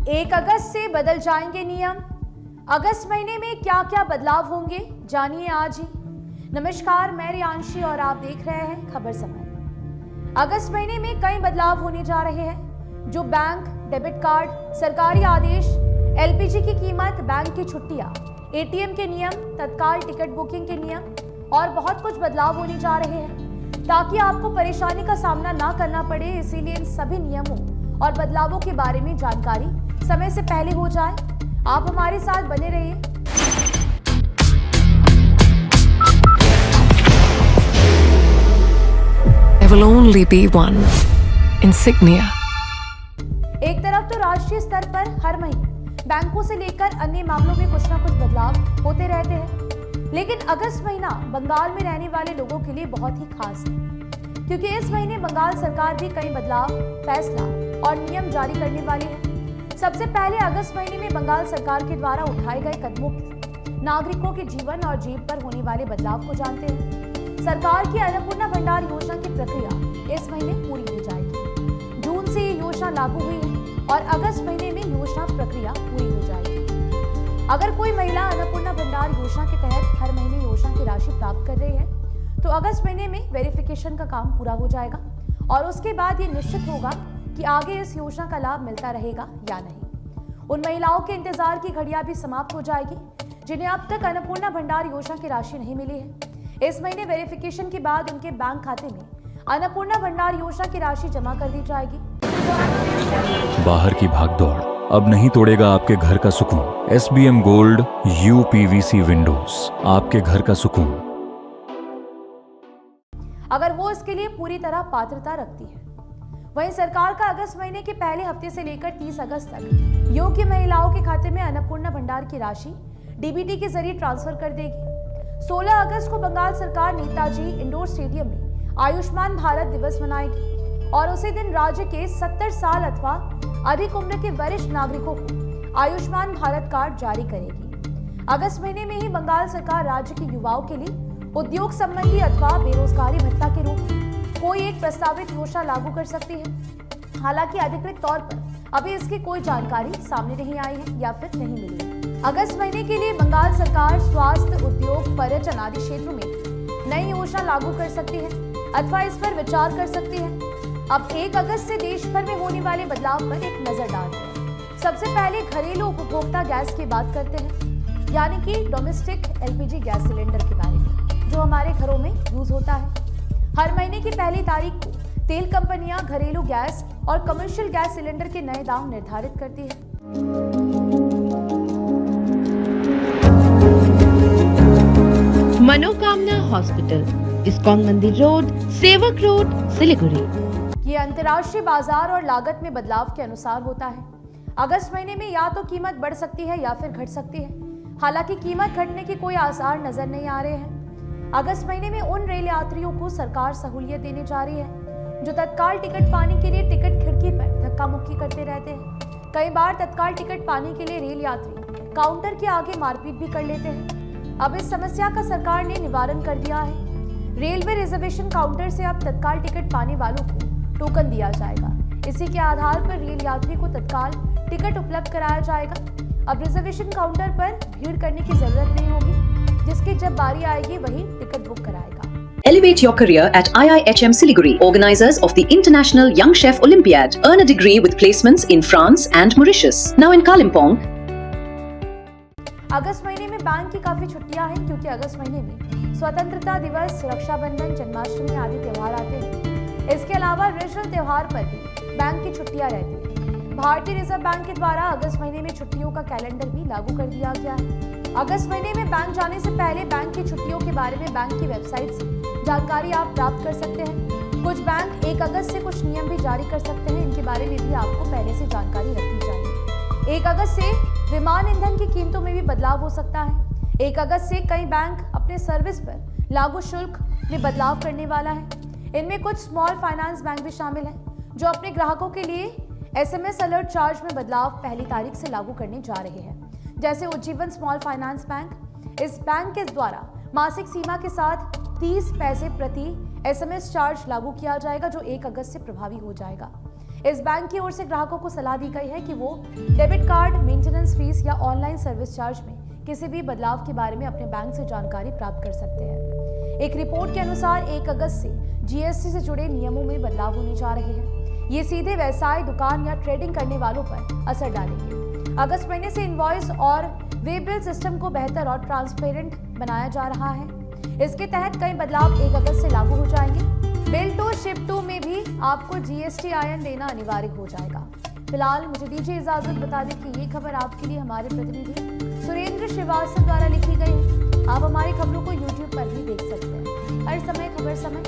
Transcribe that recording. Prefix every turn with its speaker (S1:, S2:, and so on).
S1: 1 अगस्त से बदल जाएंगे नियम। अगस्त महीने में क्या क्या बदलाव होंगे, जानिए आज ही। नमस्कार, मैं रियांशी और आप देख रहे हैं खबर समय। अगस्त महीने में कई बदलाव होने जा रहे हैं, जो बैंक, डेबिट कार्ड, सरकारी आदेश, एलपीजी की कीमत, बैंक की छुट्टियां, एटीएम के नियम, तत्काल टिकट बुकिंग के नियम और बहुत कुछ बदलाव होने जा रहे हैं। ताकि आपको परेशानी का सामना ना करना पड़े, इसीलिए इन सभी नियमों और बदलावों के बारे में जानकारी समय से पहले हो जाए। आप हमारे साथ बने रहिए।
S2: There will only be one insignia.
S1: एक तरफ तो राष्ट्रीय स्तर पर हर महीने बैंकों से लेकर अन्य मामलों में कुछ ना कुछ बदलाव होते रहते हैं, लेकिन अगस्त महीना बंगाल में रहने वाले लोगों के लिए बहुत ही खास है, क्योंकि इस महीने बंगाल सरकार भी कई बदलाव, फैसला और नियम जारी करने वाली है। सबसे पहले अगस्त महीने में बंगाल सरकार के द्वारा उठाए गए कदमों नागरिकों के जीवन और जेब पर होने वाले बदलाव को जानते हैं। सरकार की अन्नपूर्णा भंडार योजना की प्रक्रिया इस महीने पूरी हो जाएगी। जून से ये योजना लागू हुई है और अगस्त महीने में योजना प्रक्रिया पूरी हो जाएगी। अगर कोई महिला अन्नपूर्णा भंडार योजना के तहत हर महीने योजना की राशि प्राप्त कर रही है, तो अगस्त महीने में वेरिफिकेशन का काम पूरा हो जाएगा और उसके बाद ये निश्चित होगा कि आगे इस योजना का लाभ मिलता रहेगा या नहीं। उन महिलाओं के इंतजार की घड़ियां भी समाप्त हो जाएगी, जिन्हें अब तक अन्नपूर्णा भंडार योजना की राशि नहीं मिली है। इस महीने वेरिफिकेशन के बाद उनके बैंक खाते में अन्नपूर्णा भंडार योजना की राशि जमा कर दी जाएगी।
S3: बाहर की भागदौड़ अब नहीं तोड़ेगा आपके घर का सुकून। SBM गोल्ड UPVC विंडोज, आपके घर का सुकून।
S1: अगर वो इसके लिए पूरी तरह पात्रता रखती है। वहीं सरकार का अगस्त महीने के पहले हफ्ते से लेकर 30 अगस्त तक योग्य महिलाओं के खाते में अन्नपूर्णा भंडार की राशि डीबीटी के जरिए ट्रांसफर कर देगी। 16 अगस्त को बंगाल सरकार नेताजी इंडोर स्टेडियम में आयुष्मान भारत दिवस मनाएगी और उसी दिन राज्य के 70 साल अथवा अधिक उम्र के वरिष्ठ नागरिकों को आयुष्मान भारत कार्ड जारी करेगी। अगस्त महीने में ही बंगाल सरकार राज्य के युवाओं के लिए उद्योग संबंधी अथवा बेरोजगारी भत्ता के रूप में कोई एक प्रस्तावित योजना लागू कर सकती है। हालांकि अधिकृत तौर पर अभी इसकी कोई जानकारी सामने नहीं आई है या फिर नहीं मिली है। अगस्त महीने के लिए बंगाल सरकार स्वास्थ्य, उद्योग, पर्यटन आदि क्षेत्रों में नई योजना लागू कर सकती है अथवा इस पर विचार कर सकती है। अब 1 अगस्त से देश भर में होने वाले बदलाव पर एक नजर डालते हैं। सबसे पहले घरेलू उपभोक्ता गैस की बात करते हैं, यानी कि डोमेस्टिक LPG गैस सिलेंडर के बारे में, जो हमारे घरों में यूज होता है। हर महीने की पहली तारीख को तेल कंपनियां घरेलू गैस और कमर्शियल गैस सिलेंडर के नए दाम निर्धारित करती है।
S4: मनोकामना हॉस्पिटल, इस्कॉन मंदिर रोड, सेवक रोड, सिलीगुड़ी।
S1: ये अंतर्राष्ट्रीय बाजार और लागत में बदलाव के अनुसार होता है। अगस्त महीने में या तो कीमत बढ़ सकती है या फिर घट सकती है। हालांकि कीमत घटने के कोई आसार नजर नहीं आ रहे हैं। अगस्त महीने में उन रेल यात्रियों को सरकार सहूलियत देने जा रही है जो तत्काल टिकट पाने के लिए टिकट खिड़की पर धक्का मुक्की करते रहते हैं। कई बार तत्काल टिकट पाने के लिए रेल यात्री काउंटर के आगे मारपीट भी कर लेते हैं। अब इस समस्या का सरकार ने निवारण कर दिया है। रेलवे रिजर्वेशन काउंटर से अब तत्काल टिकट पाने वालों को टोकन दिया जाएगा। इसी के आधार पर रेल यात्री को तत्काल टिकट उपलब्ध कराया जाएगा। अब रिजर्वेशन काउंटर पर भीड़ करने की जरूरत नहीं होगी, जिसकी जब बारी आएगी वही टिकट बुक कराएगा।
S5: Elevate your career at IIHM Siliguri, organizers of the International Young Chef Olympiad. Earn a degree with placements in France and Mauritius. Now in Kalimpong.
S1: अगस्त महीने में बैंक की काफी छुट्टियां हैं, क्योंकि अगस्त महीने में स्वतंत्रता दिवस, रक्षाबंधन, जन्माष्टमी आदि त्योहार आते हैं। इसके अलावा रीजनल त्योहार पर भी बैंक की छुट्टियां रहती हैं। भारतीय रिजर्व बैंक के द्वारा अगस्त महीने में छुट्टियों का कैलेंडर भी लागू कर दिया गया है। अगस्त महीने में बैंक जाने से पहले बैंक की छुट्टियों के बारे में बैंक की वेबसाइट से जानकारी आप प्राप्त कर सकते हैं। कुछ बैंक 1 अगस्त से कुछ नियम भी जारी कर सकते हैं। इनके बारे में भी आपको पहले से जानकारी रखनी चाहिए। 1 अगस्त से विमान ईंधन की कीमतों में भी बदलाव हो सकता है। 1 अगस्त से कई बैंक अपने सर्विस पर लागू शुल्क में बदलाव करने वाला है। इनमें कुछ स्मॉल फाइनेंस बैंक भी शामिल हैं, जो अपने ग्राहकों के लिए SMS अलर्ट चार्ज में बदलाव पहली तारीख से लागू करने जा रहे हैं, जैसे उज्जीवन स्मॉल फाइनेंस बैंक। इस बैंक के द्वारा मासिक सीमा के साथ 30 पैसे प्रति SMS चार्ज लागू किया जाएगा, जो 1 अगस्त से प्रभावी हो जाएगा। इस बैंक की ओर से ग्राहकों को सलाह दी गई है कि वो डेबिट कार्ड, मेंटेनेंस फीस या ऑनलाइन सर्विस चार्ज में किसी भी बदलाव के बारे में अपने बैंक से जानकारी प्राप्त कर सकते हैं। एक रिपोर्ट के अनुसार 1 अगस्त से जीएसटी से जुड़े नियमों में बदलाव होने जा रहे हैं। ये सीधे व्यवसाय, दुकान या ट्रेडिंग करने वालों पर असर डालेंगे। अगस्त महीने से इनवॉइस और वे बिल सिस्टम को बेहतर और ट्रांसपेरेंट बनाया जा रहा है। इसके तहत कई बदलाव 1 अगस्त से लागू हो जाएंगे। बिल टू शिप टू में भी आपको जीएसटी आयन देना अनिवार्य हो जाएगा। फिलहाल मुझे दीजिए इजाजत, बता दें कि ये खबर आपके लिए हमारे प्रतिनिधि सुरेंद्र श्रीवास्तव द्वारा लिखी गई है। आप हमारी खबरों को YouTube पर भी देख सकते हैं। हर समय खबर समय